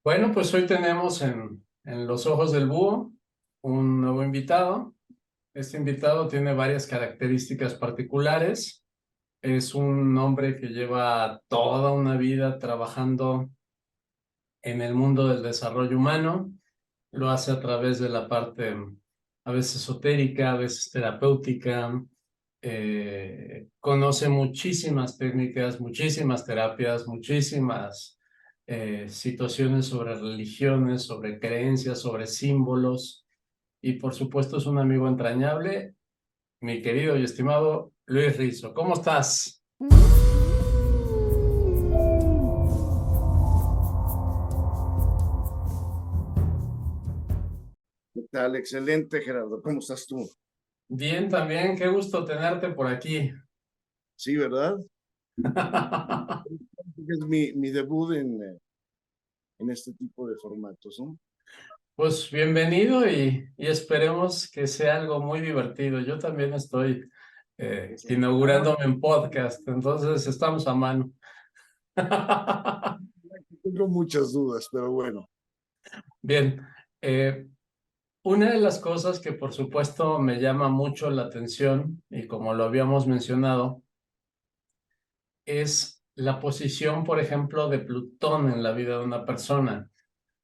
Bueno, pues hoy tenemos en Los Ojos del Búho un nuevo invitado. Este invitado tiene varias características particulares. Es un hombre que lleva toda una vida trabajando en el mundo del desarrollo humano. Lo hace a través de la parte a veces esotérica, a veces terapéutica. Conoce muchísimas técnicas, muchísimas terapias, muchísimas situaciones sobre religiones, sobre creencias, sobre símbolos. Y por supuesto es un amigo entrañable, mi querido y estimado Luis Rizzo. ¿Cómo estás? ¿Qué tal? Excelente, Gerardo. ¿Cómo estás tú? Bien, también, qué gusto tenerte por aquí. Sí, ¿verdad? Es mi debut en este tipo de formatos, ¿no? Pues bienvenido y esperemos que sea algo muy divertido. Yo también estoy Ah, inaugurándome en podcast, entonces estamos a mano. tengo muchas dudas, pero bueno. Bien, eh, una de las cosas que por supuesto me llama mucho la atención y como lo habíamos mencionado, es la posición, por ejemplo, de Plutón en la vida de una persona.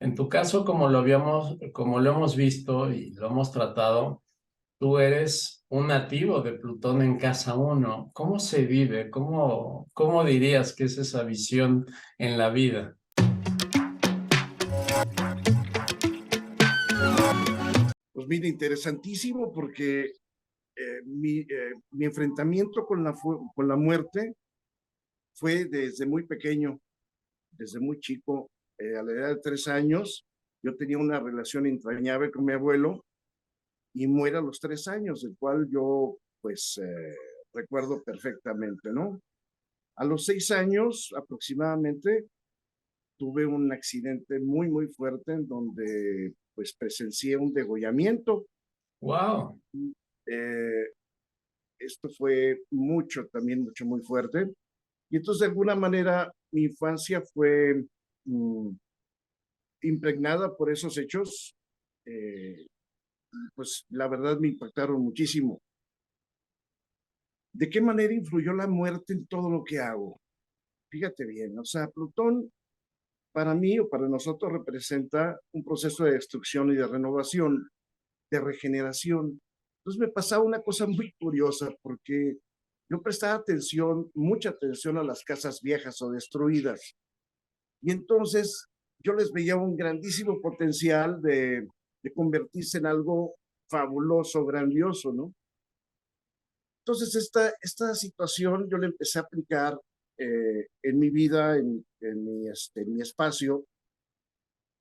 En tu caso, como lo hemos visto y lo hemos tratado, tú eres un nativo de Plutón en casa uno. ¿Cómo se vive? ¿Cómo dirías que es esa visión en la vida? Pues mira, interesantísimo porque mi enfrentamiento con la muerte fue desde muy pequeño, desde muy chico. A la edad de 3 años, yo tenía una relación entrañable con mi abuelo y muere a los 3 años, el cual yo, pues, recuerdo perfectamente, ¿no? A los 6 años aproximadamente tuve un accidente muy, muy fuerte en donde pues presencié un degollamiento. Wow, Eh, Esto fue mucho, también mucho, muy fuerte. Y entonces de alguna manera mi infancia fue mm, impregnada por esos hechos. Eh, pues la verdad me impactaron muchísimo. ¿De qué manera influyó la muerte en todo lo que hago? Fíjate bien, o sea, Plutón para mí o para nosotros representa un proceso de destrucción y de renovación, de regeneración. Entonces me pasaba una cosa muy curiosa porque yo prestaba atención, mucha atención a las casas viejas o destruidas. Y entonces yo les veía un grandísimo potencial de convertirse en algo fabuloso, grandioso, ¿no? Entonces esta situación yo la empecé a aplicar en mi vida, en mi espacio,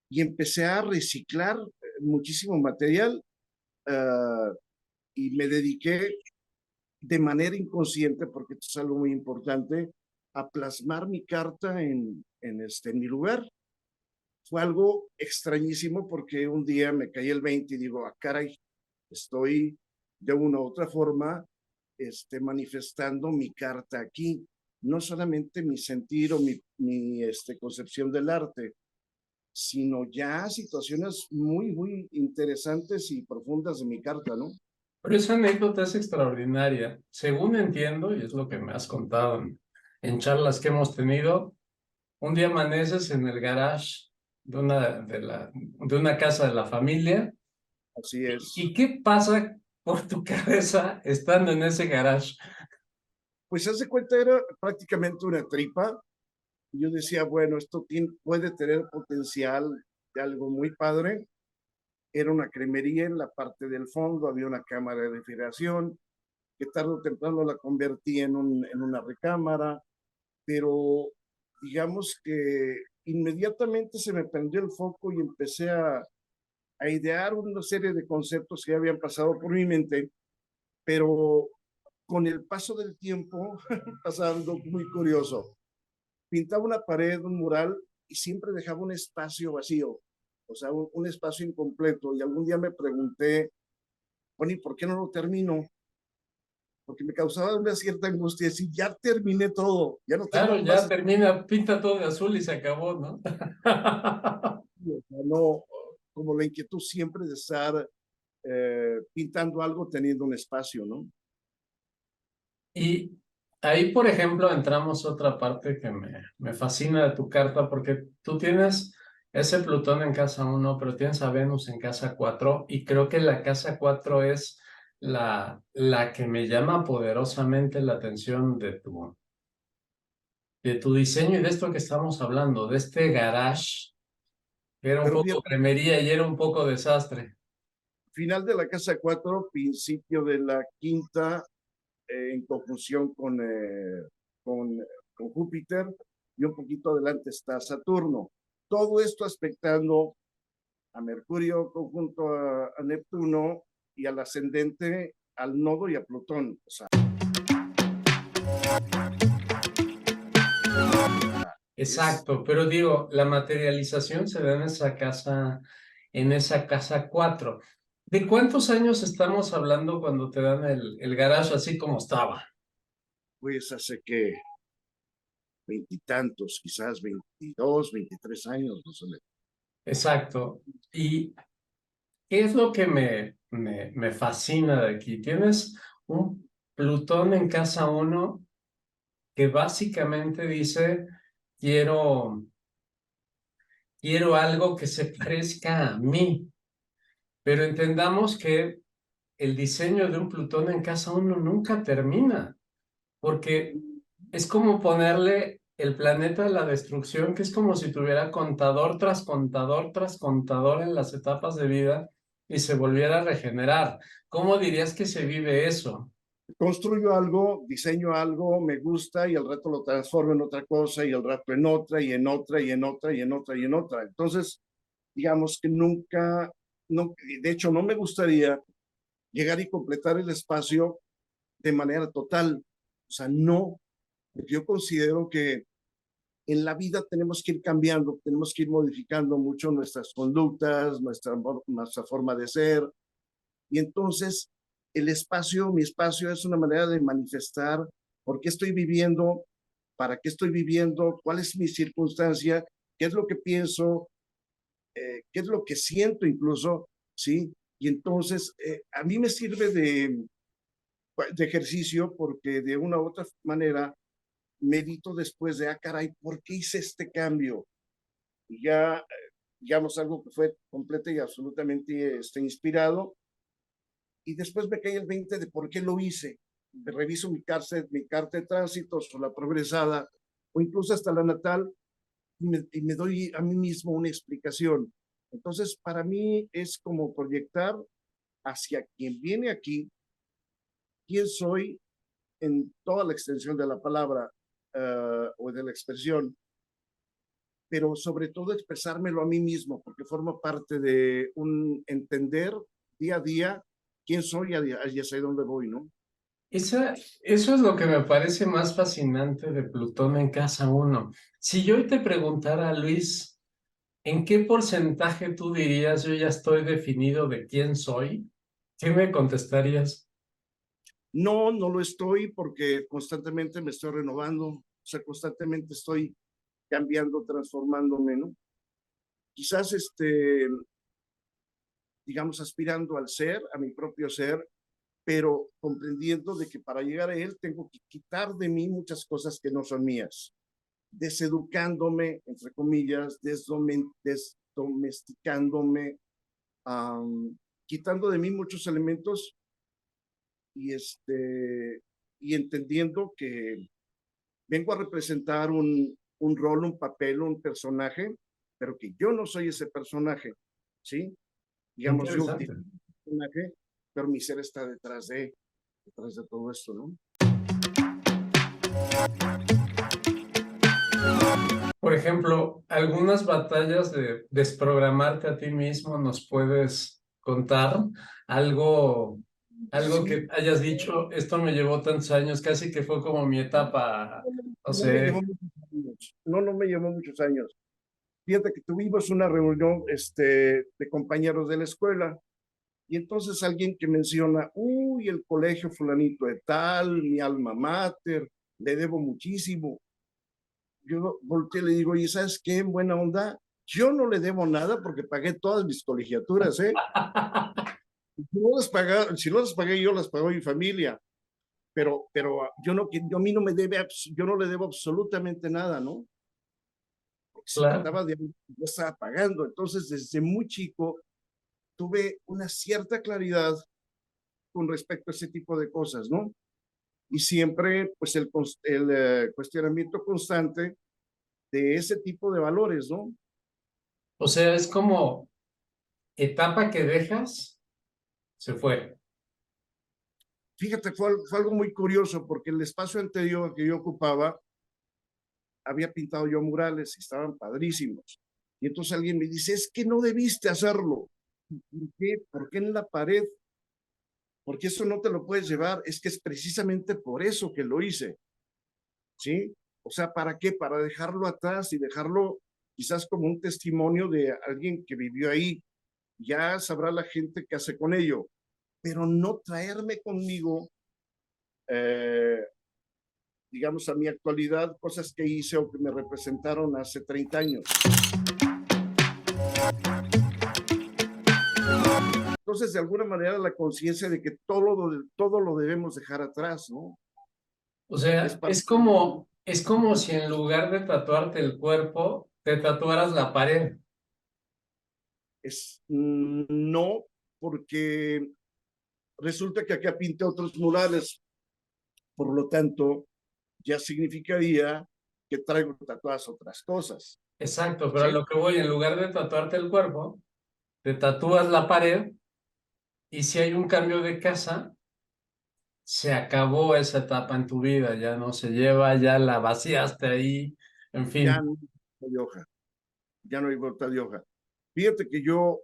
y empecé a reciclar muchísimo material uh, y me dediqué de manera inconsciente, porque esto es algo muy importante, a plasmar mi carta en mi lugar. Fue algo extrañísimo porque un día me caí el 20 y digo, ah, caray, estoy de una u otra forma manifestando mi carta aquí. No solamente mi sentir o mi concepción del arte, sino ya situaciones muy, muy interesantes y profundas de mi carta, ¿no? pero esa anécdota es extraordinaria. Según entiendo, y es lo que me has contado en charlas que hemos tenido, un día amaneces en el garage de una casa de la familia. Así es. ¿Y qué pasa por tu cabeza estando en ese garage? Pues hace cuenta, era prácticamente una tripa. Y yo decía, bueno, puede tener potencial de algo muy padre. Era una cremería en la parte del fondo, había una cámara de refrigeración, que tarde o temprano la convertí en una recámara, pero digamos que inmediatamente se me prendió el foco y empecé a idear una serie de conceptos que habían pasado por mi mente, pero con el paso del tiempo pasaba algo muy curioso. Pintaba una pared, un mural, y siempre dejaba un espacio vacío, o sea, un espacio incompleto. Y algún día me pregunté, bueno, ¿y por qué no lo termino? Porque me causaba una cierta angustia decir, ya terminé todo, ya no Claro, tengo ya más. termina, pinta todo de azul y se acabó, ¿no? no, como la inquietud siempre de estar pintando algo teniendo un espacio, ¿no? Y ahí, por ejemplo, entramos a otra parte que me fascina de tu carta, porque tú tienes ese Plutón en casa 1, pero tienes a Venus en casa 4, y creo que la casa 4 es la que me llama poderosamente la atención de tu diseño y de esto que estamos hablando, de este garage, que era un Pero poco fíjate, cremería y era un poco desastre. final de la casa 4, principio de la quinta, en conjunción con, con Júpiter, y un poquito adelante está Saturno. Todo esto aspectando a Mercurio conjunto a Neptuno y al ascendente, al nodo y a Plutón. O sea, es, Exacto, pero digo, la materialización se da en esa casa 4. ¿De cuántos años estamos hablando cuando te dan el garage así como estaba? pues, hace que veintitantos, quizás 22, 23 años, no sé. Exacto. ¿Y qué es lo que me fascina de aquí? Tienes un Plutón en casa 1 que básicamente dice, quiero, quiero algo que se parezca a mí, pero entendamos que el diseño de un Plutón en casa 1 nunca termina, porque es como ponerle el planeta de la destrucción, que es como si tuviera contador tras contador tras contador en las etapas de vida y se volviera a regenerar. ¿Cómo dirías que se vive eso? Construyo algo, diseño algo, me gusta y al rato lo transformo en otra cosa y al rato en otra y en otra y en otra y en otra y en otra. Entonces, digamos que nunca, no, de hecho, no me gustaría llegar y completar el espacio de manera total. O sea, no, porque yo considero que en la vida tenemos que ir cambiando, tenemos que ir modificando mucho nuestras conductas, nuestra forma de ser. Y entonces el espacio, mi espacio es una manera de manifestar por qué estoy viviendo, para qué estoy viviendo, cuál es mi circunstancia, qué es lo que pienso, qué es lo que siento incluso, ¿sí? Y entonces a mí me sirve de ejercicio porque de una u otra manera medito después de, ah, caray, ¿por qué hice este cambio? Y ya, digamos, algo que fue completo y absolutamente inspirado. Y después me cae el 20 de por qué lo hice. Reviso mi carta de tránsito o la progresada o incluso hasta la natal y me doy a mí mismo una explicación. Entonces, para mí es como proyectar hacia quien viene aquí, quién soy en toda la extensión de la palabra o de la expresión, pero sobre todo expresármelo a mí mismo, porque forma parte de un entender día a día quién soy y hacia dónde voy, ¿no? Eso es lo que me parece más fascinante de Plutón en casa 1. Si yo hoy te preguntara, Luis, ¿en qué porcentaje tú dirías yo ya estoy definido de quién soy? ¿Qué me contestarías? No, no lo estoy porque constantemente me estoy renovando, o sea, constantemente estoy cambiando, transformándome, ¿no? Quizás, digamos, aspirando al ser, a mi propio ser, pero comprendiendo de que para llegar a él tengo que quitar de mí muchas cosas que no son mías, deseducándome, entre comillas, desdomesticándome, quitando de mí muchos elementos y, y entendiendo que vengo a representar un rol, un papel, un personaje, pero que yo no soy ese personaje, ¿sí? Digamos, yo Interesante. personaje, pero mi ser está detrás de todo esto, ¿no? Por ejemplo, algunas batallas de desprogramarte a ti mismo, ¿nos puedes contar algo, algo Sí, que hayas dicho, esto me llevó tantos años, casi que fue como mi etapa, no no me llevó sé, muchos años. No, no me llevó muchos años. Fíjate que tuvimos una reunión de compañeros de la escuela y entonces alguien que menciona, uy, el colegio fulanito de tal, mi alma mater, le debo muchísimo. Yo volteé y le digo, ¿y sabes qué? En buena onda, Yo no le debo nada porque pagué todas mis colegiaturas, ¿eh? Si no las pagué yo, las pagó mi familia. Pero yo no, yo a mí no me debe, yo no le debo absolutamente nada, ¿no? Porque se Claro. trataba de, yo estaba pagando. Entonces, desde muy chico, tuve una cierta claridad con respecto a ese tipo de cosas, ¿no? Y siempre, pues, el cuestionamiento constante de ese tipo de valores, ¿no? O sea, es como etapa que dejas, se fue. Fíjate, fue algo muy curioso porque el espacio anterior que yo ocupaba, había pintado yo murales y estaban padrísimos. Y entonces alguien me dice, es que no debiste hacerlo. ¿Por qué? ¿Por qué en la pared? Porque eso no te lo puedes llevar. Es que es precisamente por eso que lo hice. ¿Sí? O sea, ¿para qué? Para dejarlo atrás y dejarlo quizás como un testimonio de alguien que vivió ahí. Ya sabrá la gente qué hace con ello. Pero no traerme conmigo, eh, digamos, a mi actualidad, cosas que hice o que me representaron hace 30 años. Entonces, de alguna manera, la conciencia de que todo lo debemos dejar atrás, ¿no? O Es sea, parte es como si en lugar de tatuarte el cuerpo, te tatuaras la pared. no, porque resulta que acá pinté otros murales, por lo tanto, ya significaría que traigo tatuadas otras cosas, Exacto, pero a ¿sí? lo que voy, en lugar de tatuarte el cuerpo, te tatúas la pared y si hay un cambio de casa, se acabó esa etapa en tu vida, ya no se lleva, ya la vaciaste ahí, en Ya fin. no hay hoja, ya no hay vuelta de hoja. Fíjate que yo,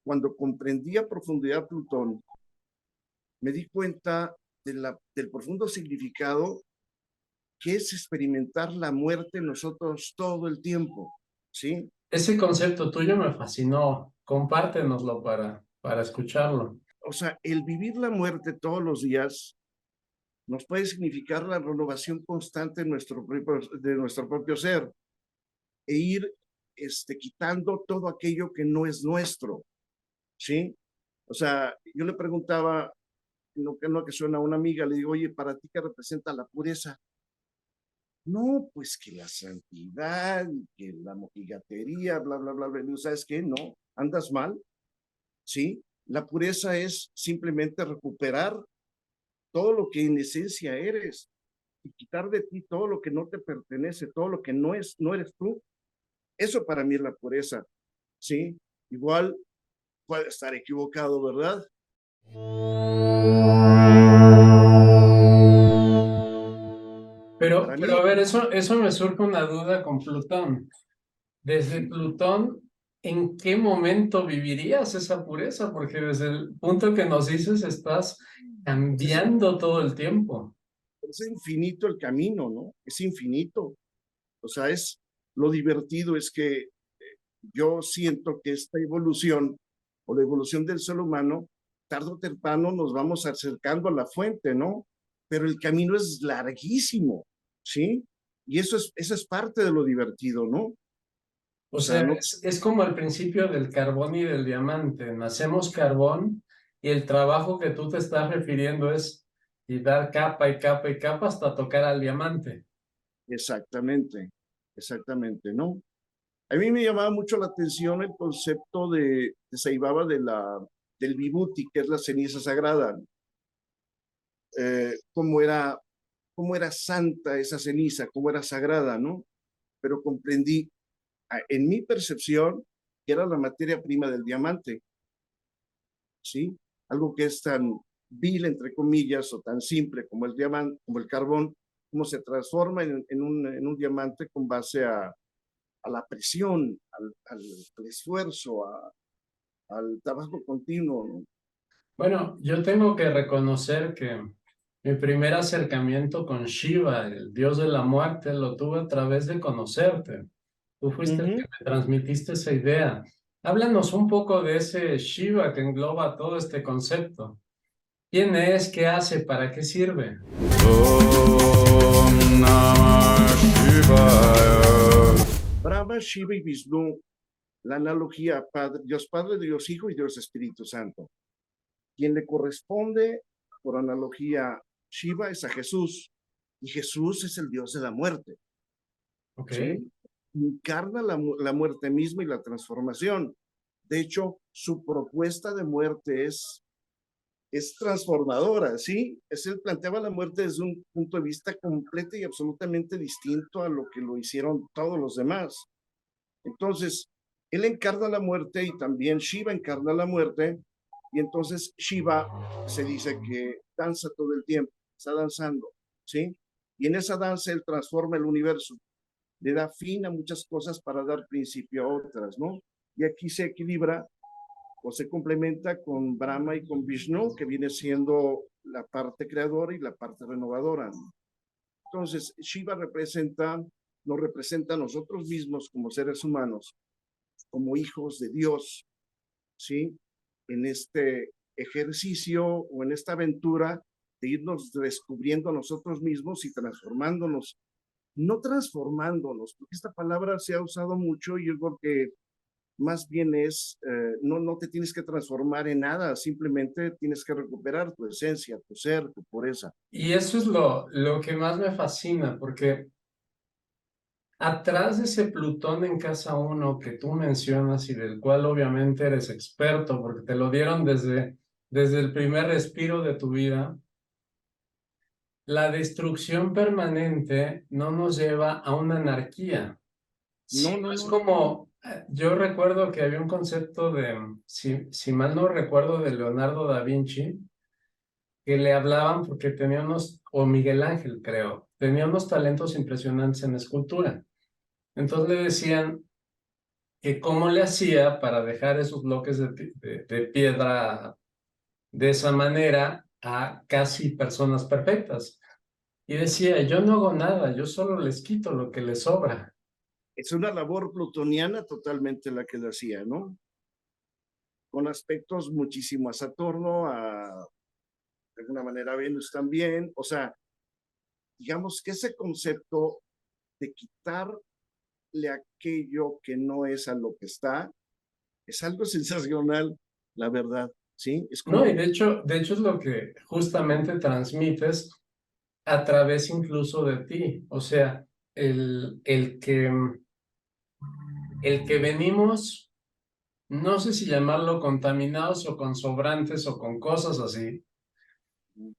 cuando comprendí a profundidad Plutón, me di cuenta del profundo significado que es experimentar la muerte nosotros todo el tiempo, ¿sí? Ese concepto tuyo me fascinó, compártenoslo para escucharlo. O sea, el vivir la muerte todos los días nos puede significar la renovación constante de nuestro propio ser e ir quitando todo aquello que no es nuestro, ¿sí? O sea, yo le preguntaba, en lo que suena a una amiga, le digo, oye, ¿para ti qué representa la pureza? No, pues que la santidad, que la mojigatería, bla, bla, bla, bla. ¿Sabes qué? No, andas mal, ¿sí? La pureza es simplemente recuperar todo lo que en esencia eres y quitar de ti todo lo que no te pertenece, todo lo que no eres tú. Eso para mí es la pureza, ¿sí? Igual puede estar equivocado, ¿verdad? Para Pero mí, a ver, eso me surge una duda con Plutón. Desde sí, Plutón, ¿en qué momento vivirías esa pureza? Porque desde el punto que nos dices, estás pues cambiando todo el tiempo. es infinito el camino, ¿no? Es infinito. O sea, lo divertido es que yo siento que esta evolución o la evolución del ser humano, tarde o temprano nos vamos acercando a la fuente, ¿no? Pero el camino es larguísimo, ¿sí? Y eso es parte de lo divertido, ¿no? O O sea, sea, no, es como el principio del carbón y del diamante. Nacemos carbón y el trabajo que tú te estás refiriendo es y dar capa y capa y capa hasta tocar al diamante. exactamente, exactamente, ¿no? A mí me llamaba mucho la atención el concepto de Saibaba del Vibhuti, que es la ceniza sagrada, cómo cómo era santa esa ceniza, cómo era sagrada, ¿no? Pero comprendí, en mi percepción, que era la materia prima del diamante, ¿sí? Algo que es tan vil, entre comillas, o tan simple como el diamante, como el carbón, cómo se transforma en un diamante con base a la presión, al esfuerzo, al trabajo continuo, ¿no? Bueno, yo tengo que reconocer que mi primer acercamiento con Shiva, el dios de la muerte, lo tuve a través de conocerte. Tú fuiste el que Ujú. me transmitiste esa idea. Háblanos un poco de ese Shiva que engloba todo este concepto. ¿Quién es? ¿Qué hace? ¿Para qué sirve? Brahma, Shiva y Vishnu la analogía Dios Padre, Dios Hijo y Dios Espíritu Santo. Quien le corresponde, por analogía, Shiva es a Jesús, y Jesús es el Dios de la muerte. Ok. ¿Sí? Encarna la muerte misma y la transformación. De hecho, su propuesta de muerte es transformadora, ¿sí? Él planteaba la muerte desde un punto de vista completo y absolutamente distinto a lo que lo hicieron todos los demás. Entonces, él encarna la muerte y también Shiva encarna la muerte, y entonces Shiva se dice que danza todo el tiempo, está danzando, ¿sí? Y en esa danza él transforma el universo, le da fin a muchas cosas para dar principio a otras, ¿no? Y aquí se equilibra o se complementa con Brahma y con Vishnu, que viene siendo la parte creadora y la parte renovadora. Entonces, Shiva nos representa a nosotros mismos como seres humanos, como hijos de Dios, ¿sí? En este ejercicio o en esta aventura de irnos descubriendo a nosotros mismos y transformándonos, no transformándonos, porque esta palabra se ha usado mucho y yo creo que más bien no te tienes que transformar en nada, simplemente tienes que recuperar tu esencia, tu ser, tu pureza. Y eso es lo que más me fascina, porque atrás de ese Plutón en casa 1 que tú mencionas y del cual obviamente eres experto, porque te lo dieron desde el primer respiro de tu vida, la destrucción permanente no nos lleva a una anarquía. No, No no, es no, como, yo recuerdo que había un concepto si mal no recuerdo, de Leonardo da Vinci, que le hablaban porque tenía o Miguel Ángel creo, tenía unos talentos impresionantes en escultura. Entonces le decían que cómo le hacía para dejar esos bloques de piedra de esa manera a casi personas perfectas. Y decía, yo no hago nada, yo solo les quito lo que les sobra. es una labor plutoniana totalmente la que le hacía, ¿no? Con aspectos muchísimo a Saturno, de alguna manera Venus también, o sea, digamos que ese concepto de quitarle aquello que no es a lo que está, es algo sensacional, la verdad, ¿sí? Es No, y como, de hecho es lo que justamente transmites a través incluso de ti. O sea, el que venimos, no sé si llamarlo contaminados o con sobrantes o con cosas así,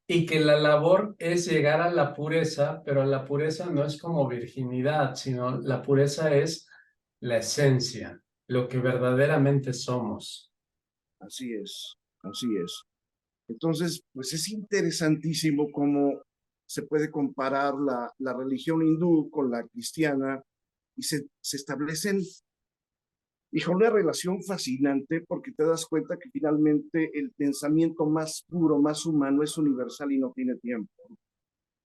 y que la labor es llegar a la pureza, pero la pureza no es como virginidad, sino la pureza es la esencia, lo que verdaderamente somos. así es, así es. Entonces, pues es interesantísimo cómo se puede comparar la religión hindú con la cristiana y se establecen, hijo, una relación fascinante porque te das cuenta que finalmente el pensamiento más puro, más humano es universal y no tiene tiempo.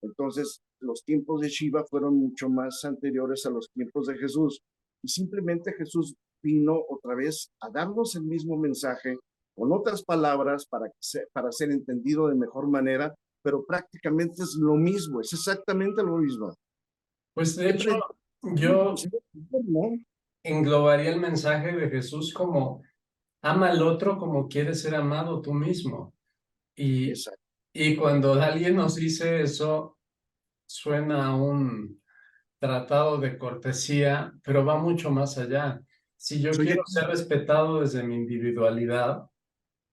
Entonces, los tiempos de Shiva fueron mucho más anteriores a los tiempos de Jesús. Y simplemente Jesús vino otra vez a darnos el mismo mensaje, con otras palabras, para ser entendido de mejor manera, pero prácticamente es lo mismo, es exactamente lo mismo. Pues de ¿Qué hecho, yo ¿no? englobaría el mensaje de Jesús como ama al otro como quieres ser amado tú mismo. Y, Exacto. y cuando alguien nos dice eso, suena a un tratado de cortesía, pero va mucho más allá. Si yo Soy quiero ser respetado desde mi individualidad,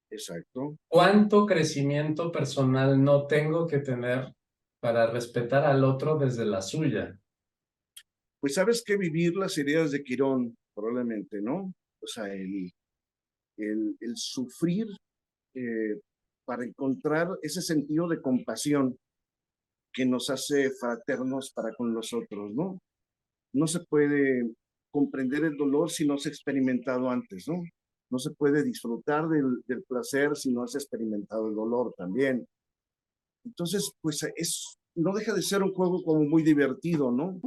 exacto. ¿cuánto crecimiento personal no tengo que tener para respetar al otro desde la suya? Pues sabes que vivir las heridas de Quirón, probablemente, ¿no? O sea, el sufrir eh, para encontrar ese sentido de compasión que nos hace fraternos para con los otros, ¿no? No se puede comprender el dolor si no se ha experimentado antes, ¿no? No se puede disfrutar del placer si no has experimentado el dolor también. Entonces, pues no deja de ser un juego como muy divertido, ¿no?